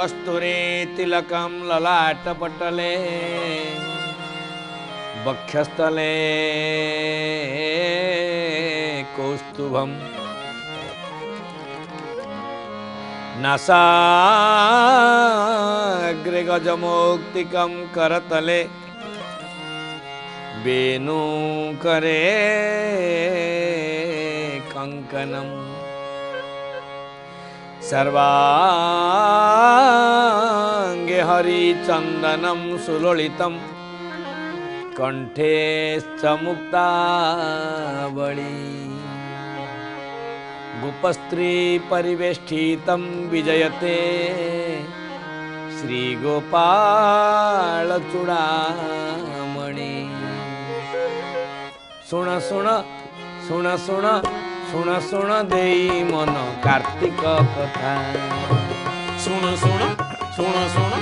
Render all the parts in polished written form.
कस्तूरी तिलकं ललाटपटले वक्षस्थले कौस्तुभम नासाग्रे गजमौक्तिकं करतले वेणुकरे कंकणम सर्वांगे हरिचंदनम सुललितम कंठे मुक्तावली गोपस्त्री परिवेष्टितं विजयते श्रीगोपाल चूड़ामणि सुन सुन सुन सुन सुन सुन देई मन कार्तिक कथा सुन सुन सुन सुन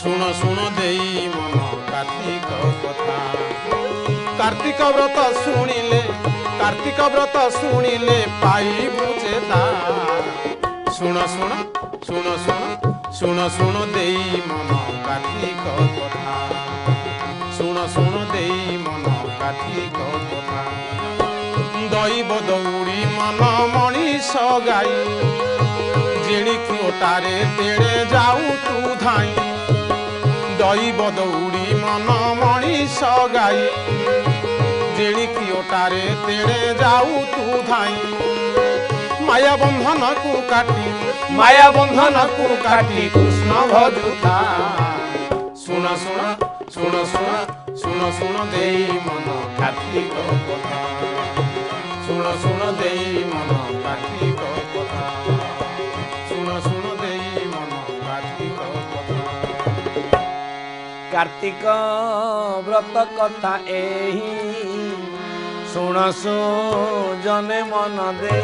सुन सुन देई मन कार्तिक कथा कार्तिक व्रत शुणिले पाइबु चेता सुन सुन सुन सुन सुन सुन देई मन कार्तिक कथा सुन सुन देई मन कार्तिक कथा दैव दौड़ी मन मनीष गाई जेड़ी ओटारे तेड़े जाऊ तू धाई दैव दौड़ी मन मनीष गाई जेड़ी ओटारे तेड़े जाऊ तू धाई माया बंधन को काटी कृष्ण भजुता सुन सुन सुन सुन सुन सुन देई मन कार्तिक कथा सुन सुन देई मन कार्तिक कथा सुन सुन देई मन कार्तिक कथा कार्तिक व्रत कथा एही सुन जने मन दे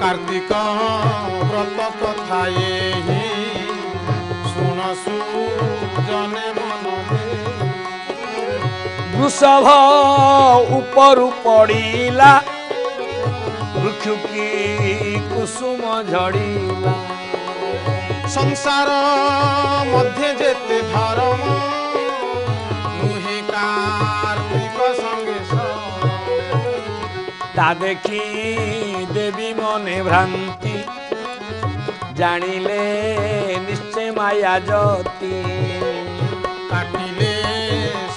कार्तिक व्रत कथा एही सुन जने मन दे वृषभ उपरु पड़ीला वृक्ष की कुसुम झड़ीला संसार मध्य जेते धर्म नुहे कार्तिक संगे ता देखी देवी मने भ्रांति जानिले निश्चय माया ज्योति काटिले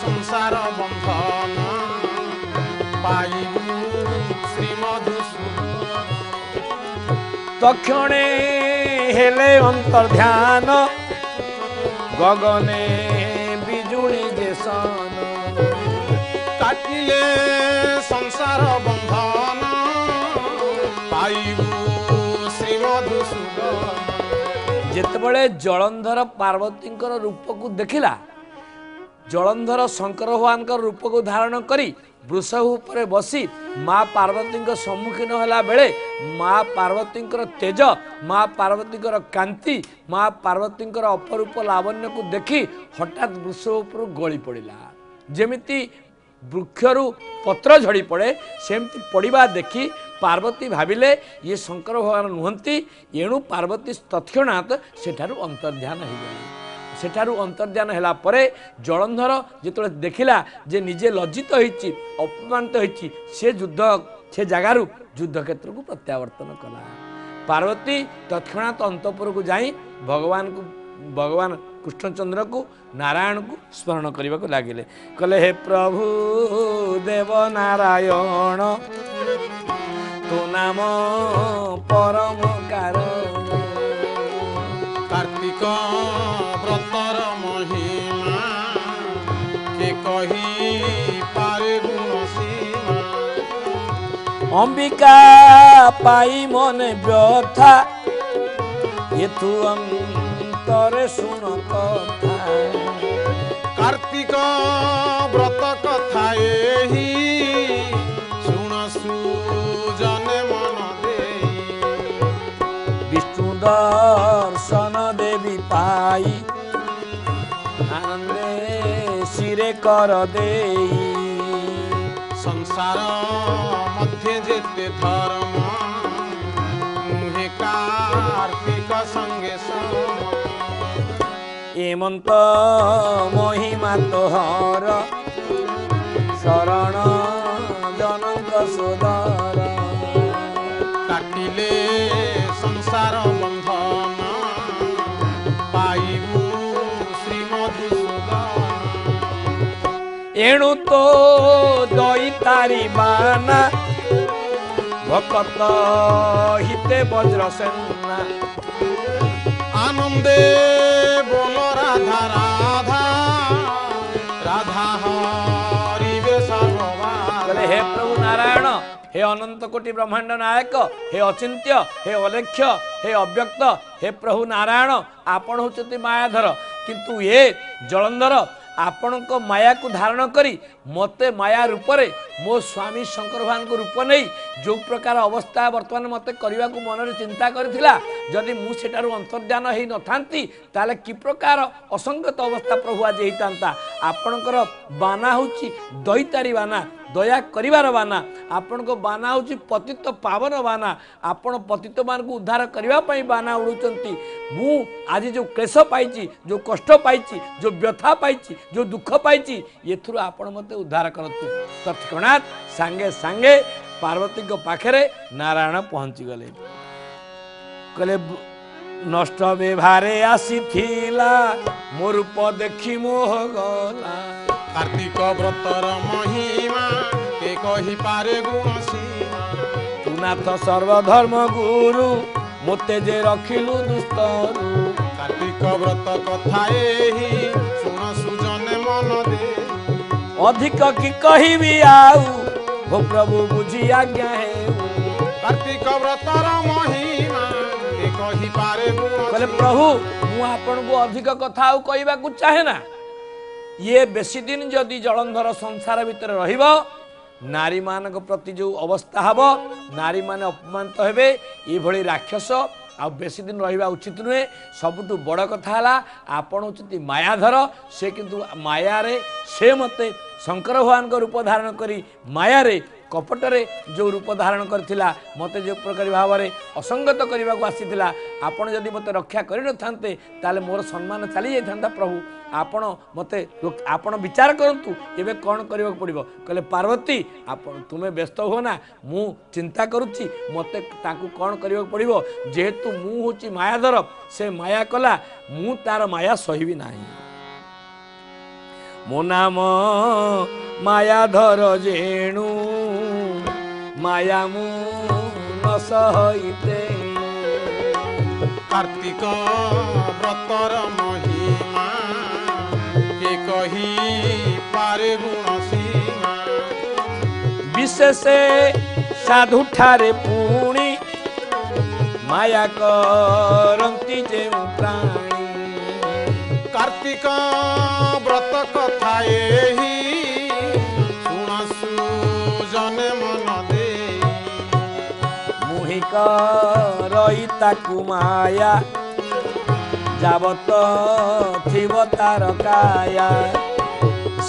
संसार बंधन पाइबु श्रीमधुसूदन तक्षणे हेले अंतर्ध्यान गगने बिजुली जेसन काटिले संसार बंधन पाइबु श्रीमधुसूदन जेतेबेले जलंधर पार्वती रूप को देखिला जलंधर शंकर भगवान रूप को धारण करी वृषभ उपरे बसी माँ पार्वती सम्मुखीन होला बेले माँ पार्वती तेज माँ पार्वती कांति माँ पार्वती अपरूप लावण्य को देखी हठात वृषभ उपर गली पड़ा जेमिति वृक्षरु पत्र झड़ी पड़े सेमती पड़ा देखी पार्वती भाविले ये शंकर भगवान नुहंती एणु पार्वती तत्क्षणात सेठारु अंतर्ध्यान हो गले सेठारु अंतर्ध्यान होला परे जलंधर जेतले देखिला जे निजे लज्जित होईची अपमानित होईची से युद्ध से जगारु युद्ध क्षेत्र को प्रत्यावर्तन कला पार्वती तत्क्षणात अंतपुर को जाई भगवान कृष्णचंद्र को नारायण को स्मरण करने को लगिले कहले हे प्रभु देव नारायण तो नाम परम कारण कार्तिक व्रतर महिमा के कही पारे गुण सीमा अंबिका पाई मन व्यथा ये तू अंतरे सुन कथा कार्तिक व्रत कथा एही सुन सुजने मन दे विष्णु दर्शन देवी पाई आनंदे सिरे कर देई संसार मध्य जेते धर्म मुहे कार्तिक संगे श्रीमंत महिमा तोहर शरण जनक सुदर काटिले संसार बंधन पाइबु श्रीमधुसूदन एणु तो दईतारी बाना भकत हिते वज्र सेना आनंदे बोल राधा राधा राधा हरिवे सर्वबाधा बोले हे प्रभु नारायण हे अनंत कोटि ब्रह्मांड नायक हे अचिंत्य हे अलेख्य हे अव्यक्त हे प्रभु नारायण आपण होचती मायाधर किंतु ये जलंधर आपण को माया को धारण करी मते माया रूप रे मो स्वामी शंकर भगवान को रूप नहीं जो प्रकार अवस्था वर्तमान मते करने को मन चिंता करथिला जदि मु सेटारु अंतर्ध्यान हेई नथांती ताले कि प्रकार असंगत अवस्था प्रभु आज हेइतांता आपणकर बाना होची दैतारी बाना दया करिवार बाना आपण को बाना होची पतित पावन बाना आपण पतित मान को उद्धार करिवा पई बाना उडुचंती मु आज जो क्लेश पाइची जो कष्ट पाइची जो व्यथा पाइची जो दुख पाइची एथुरु आपण मते उद्धार करतु तत्क्षणात सांगे सांगे पार्वती को पाखरे नारायण पहुंची गले कले नष्ट व्यवहारे आसीथिला मो रूप देखि मोह गला कार्तिक व्रतर महिमा के कहि पारे गुण सीमा तू नाथ सर्वधर्म गुरु मोते जे रखिलु दुस्तरु कार्तिक व्रत कथा एही सुन सुजने मन दे अधिक की कहिबी आउ हो प्रभु बुझी आज्ञा है कार्तिक व्रतर महिमा के कहि पारे गुण कहले प्रभु मु आपन को अधिक कथा आउ कहबा को चाहे ना ये बेसी दिन जदि जलंधर संसार भितर रहिबो नारी मान प्रति जो अवस्था हब नारी मान अपमानित हेबे ये भली राक्षस आ बेसी दिन रहिबा उचित नुहे सबुठु बड़ कथा हला आपण होचती मायाधर से किंतु माया रे से मते शंकर भगवान को रूप धारण करी माया रे कपटरे जो रूप धारण करथिला मते जो प्रकार भाव में असंगत करने को आसीथिला आपण जदि मते रक्षा करि न थांते ताले मोर सम्मान चली जाई थांता प्रभु आपण मते आपण विचार करंतु एबे कोन करबा पड़िबो कहले पार्वती आपण तुमे व्यस्त हो ना मु चिंता करूची मते ताकू कोन करबा पड़िबो जेहेतु मु होची मायाधर से माया कला मु तार माया सहिबी नाही मो नाम मायाधर जेणु माया मु न सहिते कार्तिक व्रतर महिमा के कही पारे गुण सीमा विशेष साधु ठारे पुणी माया करंती जेउ प्राणी कार्तिक व्रत कथा एही सुन सुजने मन दे मुहिक रही ताकू माया जावत थिव तार काया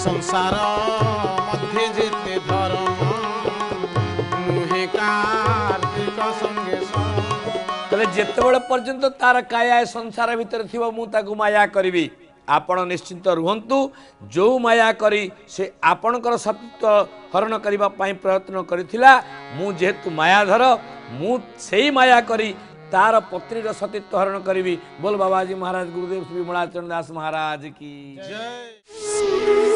संसार मध्य जेते धर्म नुहे कार्तिक संगे कहले जेतेबेले पर्यंत तार काया संसार भितर थिव मु ताकू माया करिवि आपण निश्चिंत रुहंतु जो माया करी से आपणकर सत्य हरण करबा पई प्रयत्न करिथिला मु जेहेतु मायाधर मु सेही माया करी तार पत्नीर सतीत्व हरण करी बोल बाबाजी महाराज गुरुदेव श्री विमलाचरण दास महाराज की जय।